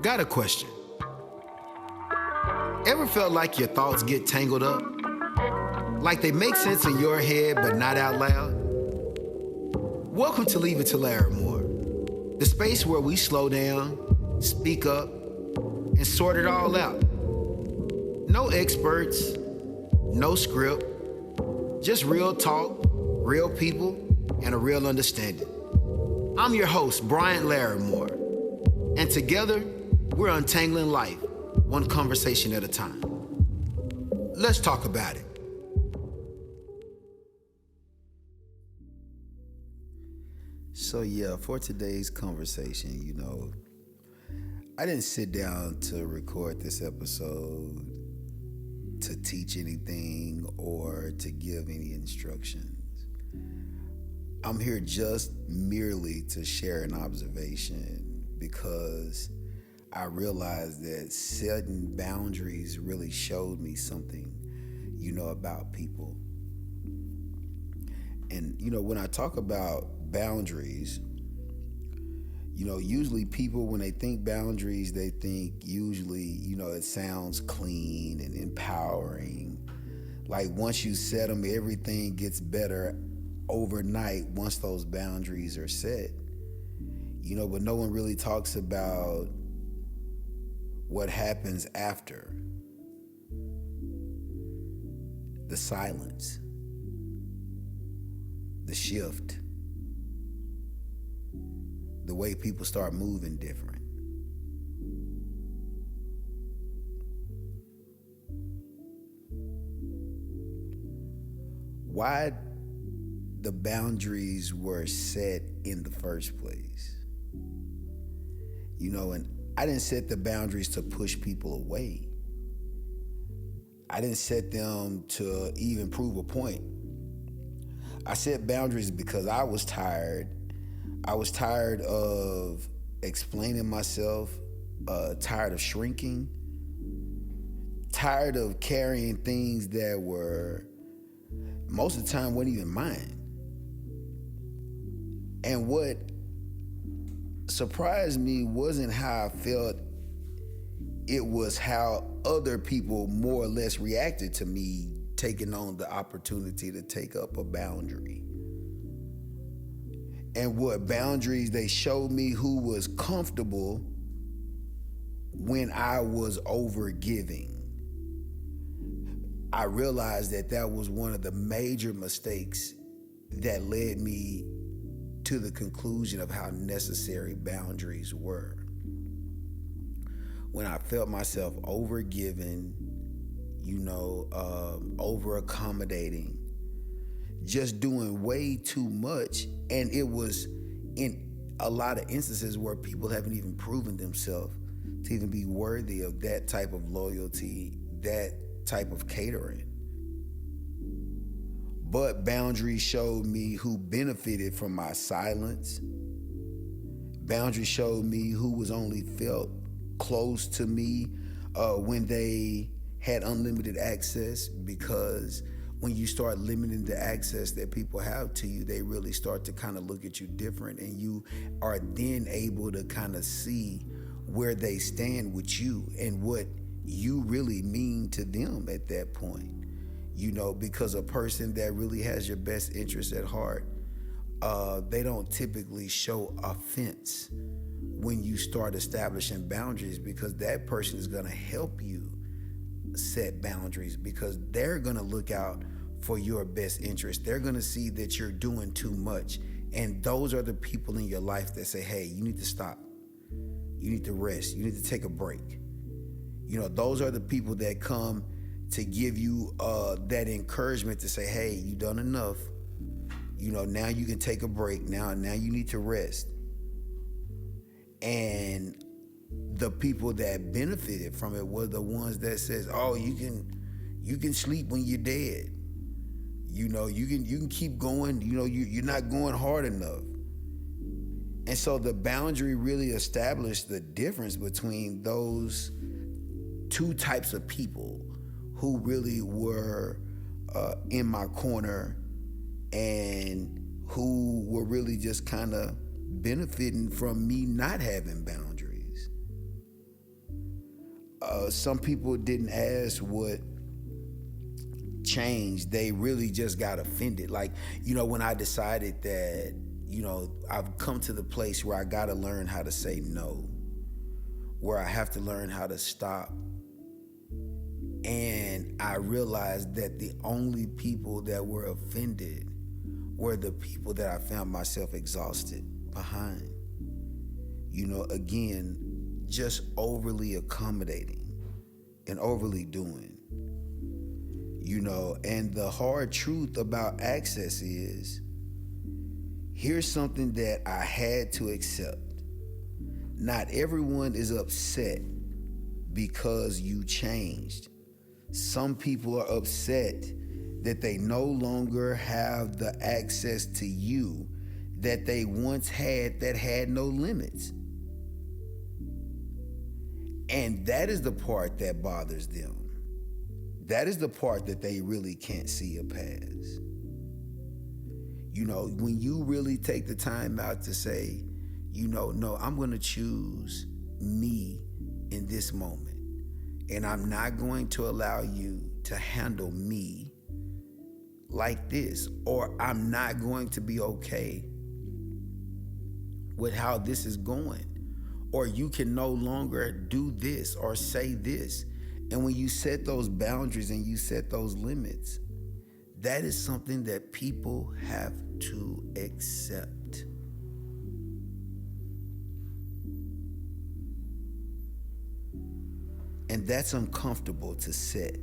Got a question. Ever felt like your thoughts get tangled up? Like they make sense in your head but not out loud? Welcome to Leave It to Larimore, the space where we slow down, speak up, and sort it all out. No experts, no script, just real talk, real people, and a real understanding. I'm your host, Brian Larimore, and together, we're untangling life, one conversation at a time. Let's talk about it. So for today's conversation, I didn't sit down to record this episode to teach anything or to give any instructions. I'm here just merely to share an observation because I realized that setting boundaries really showed me something, about people. And, when I talk about boundaries, usually people, when they think boundaries, they think usually, it sounds clean and empowering. Like once you set them, everything gets better overnight once those boundaries are set. But no one really talks about what happens after. The silence, the shift, the way people start moving different. Why the boundaries were set in the first place. And I didn't set the boundaries to push people away. I didn't set them to even prove a point. I set boundaries because I was tired. I was tired of explaining myself, tired of shrinking, tired of carrying things that were, most of the time, weren't even mine. And what surprised me wasn't how I felt, it was how other people more or less reacted to me taking on the opportunity to take up a boundary. And what boundaries, they showed me who was comfortable when I was over giving. I realized that was one of the major mistakes that led me to the conclusion of how necessary boundaries were. When I felt myself over giving, over accommodating, just doing way too much. And it was in a lot of instances where people haven't even proven themselves to even be worthy of that type of loyalty, that type of catering. But boundaries showed me who benefited from my silence. Boundaries showed me who was only felt close to me when they had unlimited access, because when you start limiting the access that people have to you, they really start to kind of look at you different, and you are then able to kind of see where they stand with you and what you really mean to them at that point. Because a person that really has your best interest at heart, they don't typically show offense when you start establishing boundaries, because that person is going to help you set boundaries, because they're going to look out for your best interest. They're going to see that you're doing too much. And those are the people in your life that say, hey, you need to stop. You need to rest. You need to take a break. Those are the people that come to give you that encouragement to say, hey, you done enough. Now you can take a break. Now you need to rest. And the people that benefited from it were the ones that says, oh, you can sleep when you're dead. You can keep going. You're not going hard enough. And so the boundary really established the difference between those two types of people who really were in my corner and who were really just kind of benefiting from me not having boundaries. Some people didn't ask what changed. They really just got offended. Like, when I decided that, I've come to the place where I got to learn how to say no, where I have to learn how to stop. And I realized that the only people that were offended were the people that I found myself exhausted behind. Again, just overly accommodating and overly doing. And the hard truth about access is, here's something that I had to accept. Not everyone is upset because you changed. Some people are upset that they no longer have the access to you that they once had, that had no limits. And that is the part that bothers them. That is the part that they really can't see or pass. When you really take the time out to say, no, I'm going to choose me in this moment. And I'm not going to allow you to handle me like this, or I'm not going to be okay with how this is going, or you can no longer do this or say this. And when you set those boundaries and you set those limits, that is something that people have to accept. And that's uncomfortable to set.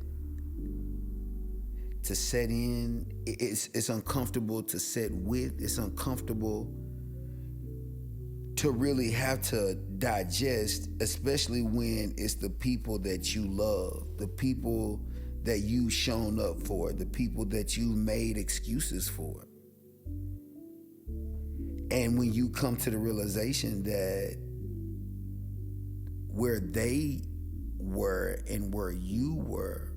To set in, it's uncomfortable to set with, it's uncomfortable to really have to digest, especially when it's the people that you love, the people that you shown up for, the people that you made excuses for. And when you come to the realization that where they were and where you were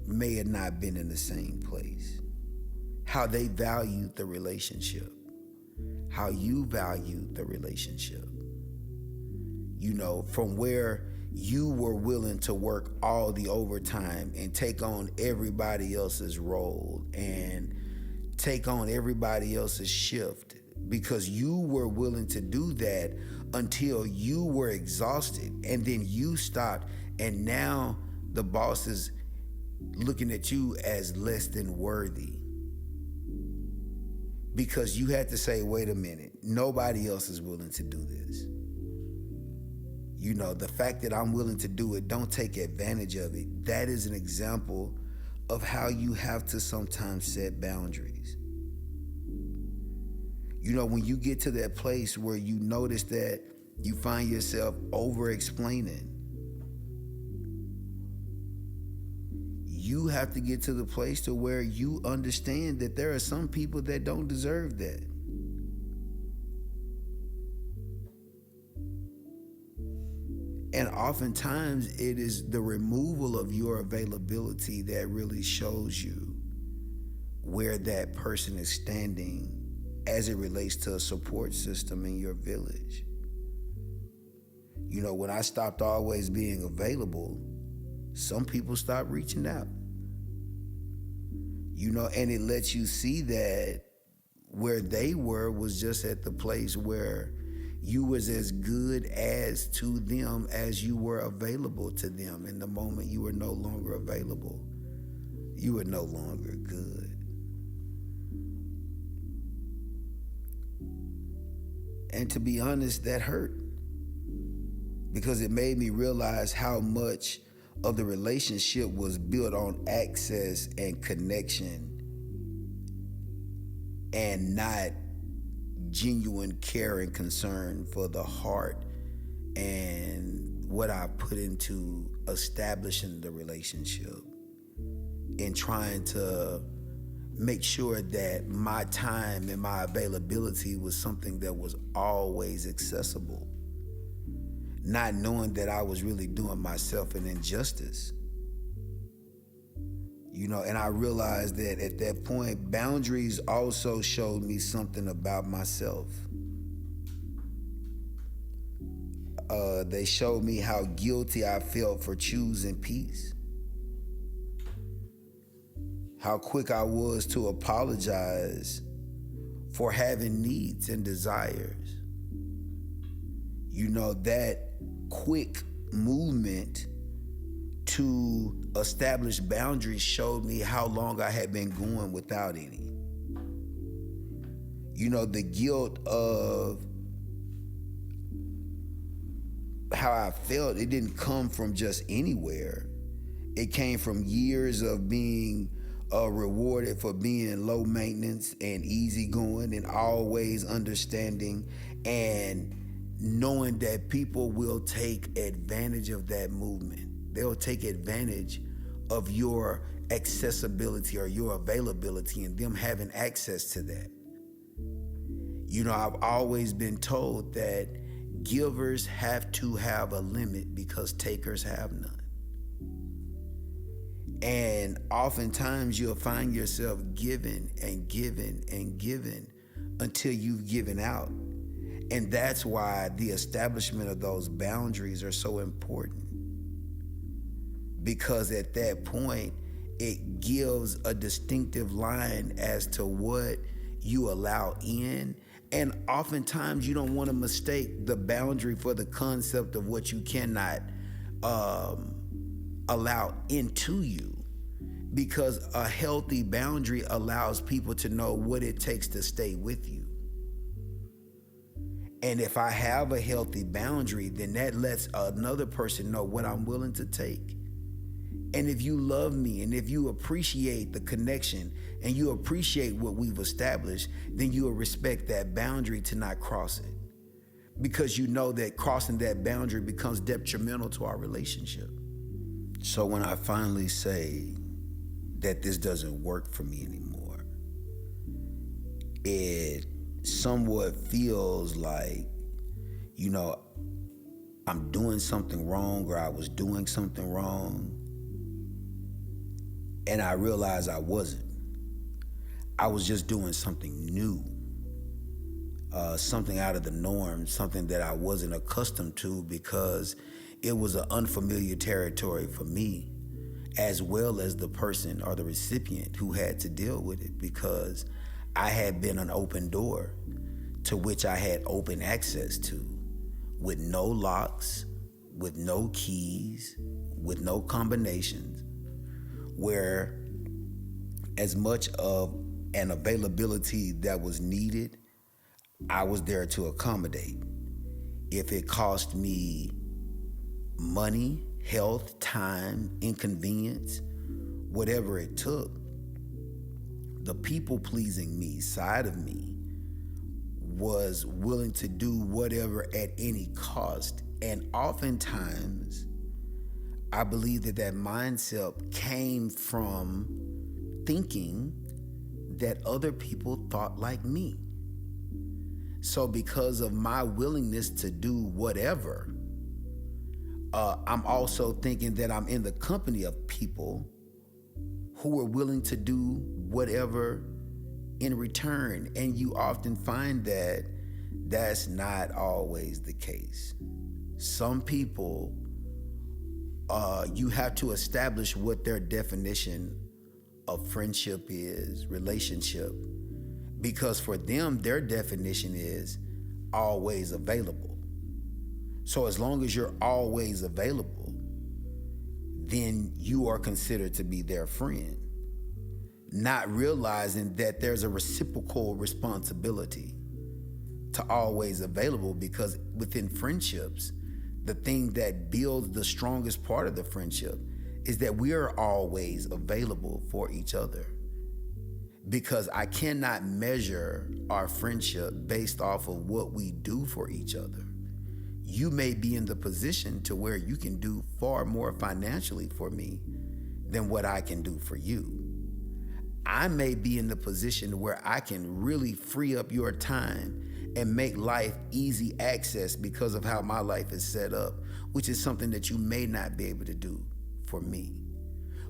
may have not been in the same place, how they valued the relationship, how you valued the relationship. From where you were willing to work all the overtime and take on everybody else's role and take on everybody else's shift, because you were willing to do that until you were exhausted, and then you stopped, and now the boss is looking at you as less than worthy. Because you had to say, wait a minute, nobody else is willing to do this. The fact that I'm willing to do it, don't take advantage of it. That is an example of how you have to sometimes set boundaries. When you get to that place where you notice that you find yourself over-explaining, you have to get to the place to where you understand that there are some people that don't deserve that. And oftentimes it is the removal of your availability that really shows you where that person is standing as it relates to a support system in your village. When I stopped always being available, some people stopped reaching out. And it lets you see that where they were was just at the place where you was as good as to them as you were available to them. And the moment you were no longer available, you were no longer good. And to be honest, that hurt, because it made me realize how much of the relationship was built on access and connection and not genuine care and concern for the heart and what I put into establishing the relationship and trying to make sure that my time and my availability was something that was always accessible, not knowing that I was really doing myself an injustice. And I realized that at that point, boundaries also showed me something about myself. They showed me how guilty I felt for choosing peace, how quick I was to apologize for having needs and desires. You know, that quick movement to establish boundaries showed me how long I had been going without any. You know, the guilt of how I felt, it didn't come from just anywhere. It came from years of being rewarded for being low maintenance and easygoing and always understanding and knowing that people will take advantage of that movement. They'll take advantage of your accessibility or your availability and them having access to that. You know, I've always been told that givers have to have a limit because takers have none. And oftentimes you'll find yourself giving and giving and giving until you've given out. And that's why the establishment of those boundaries are so important. Because at that point, it gives a distinctive line as to what you allow in. And oftentimes you don't want to mistake the boundary for the concept of what you cannot allow into you. Because a healthy boundary allows people to know what it takes to stay with you. And if I have a healthy boundary, then that lets another person know what I'm willing to take. And if you love me and if you appreciate the connection and you appreciate what we've established, then you will respect that boundary to not cross it. Because you know that crossing that boundary becomes detrimental to our relationship. So when I finally say that this doesn't work for me anymore, it somewhat feels like, you know, I'm doing something wrong or I was doing something wrong. And I realized I wasn't. I was just doing something new, something out of the norm, something that I wasn't accustomed to because it was an unfamiliar territory for me, as well as the person or the recipient who had to deal with it, because I had been an open door to which I had open access to, with no locks, with no keys, with no combinations, where as much of an availability that was needed, I was there to accommodate. If it cost me money, health, time, inconvenience, whatever it took, the people-pleasing me side of me was willing to do whatever at any cost. And oftentimes, I believe that mindset came from thinking that other people thought like me. So because of my willingness to do whatever, I'm also thinking that I'm in the company of people who are willing to do whatever in return. And you often find that that's not always the case. Some people, you have to establish what their definition of friendship is, relationship, because for them, their definition is always available. So as long as you're always available, then you are considered to be their friend, not realizing that there's a reciprocal responsibility to always available, because within friendships, the thing that builds the strongest part of the friendship is that we are always available for each other. Because I cannot measure our friendship based off of what we do for each other. You may be in the position to where you can do far more financially for me than what I can do for you. I may be in the position where I can really free up your time and make life easy access because of how my life is set up, which is something that you may not be able to do for me.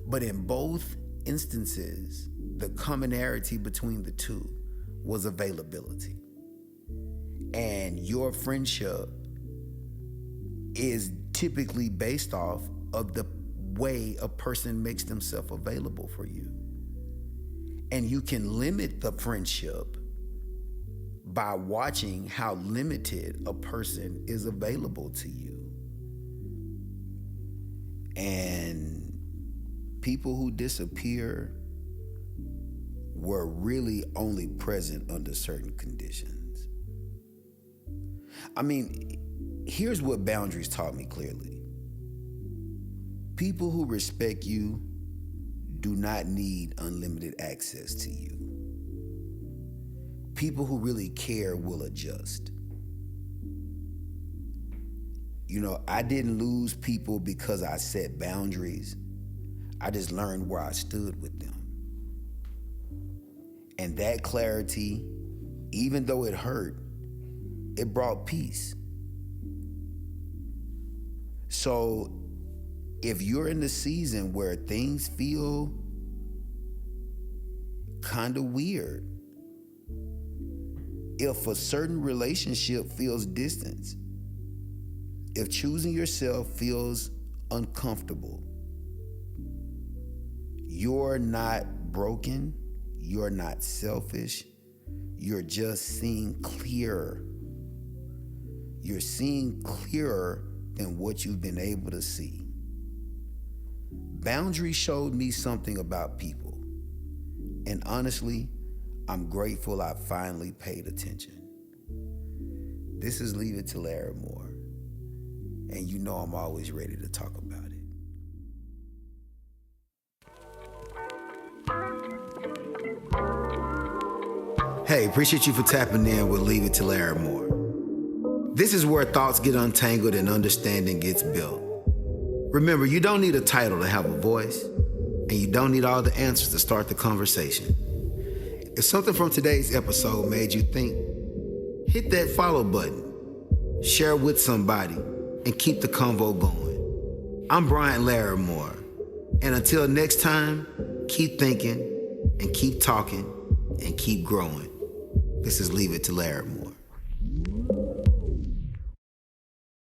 But in both instances, the commonality between the two was availability. And your friendship is typically based off of the way a person makes themselves available for you. And you can limit the friendship by watching how limited a person is available to you. And people who disappear were really only present under certain conditions. I mean, here's what boundaries taught me clearly. People who respect you do not need unlimited access to you. People who really care will adjust. You know, I didn't lose people because I set boundaries. I just learned where I stood with them. And that clarity, even though it hurt, it brought peace. So if you're in the season where things feel kind of weird, if a certain relationship feels distance, if choosing yourself feels uncomfortable, you're not broken, you're not selfish, you're just seeing clearer. You're seeing clearer than what you've been able to see. Boundaries showed me something about people. And honestly, I'm grateful I finally paid attention. This is Leave It to Larry Moore. And you know I'm always ready to talk about it. Hey, appreciate you for tapping in with Leave It to Larry Moore. This is where thoughts get untangled and understanding gets built. Remember, you don't need a title to have a voice, and you don't need all the answers to start the conversation. If something from today's episode made you think, hit that follow button, share it with somebody, and keep the convo going. I'm Brian Larry Moore, and until next time, keep thinking and keep talking and keep growing. This is Leave It to Larry Moore.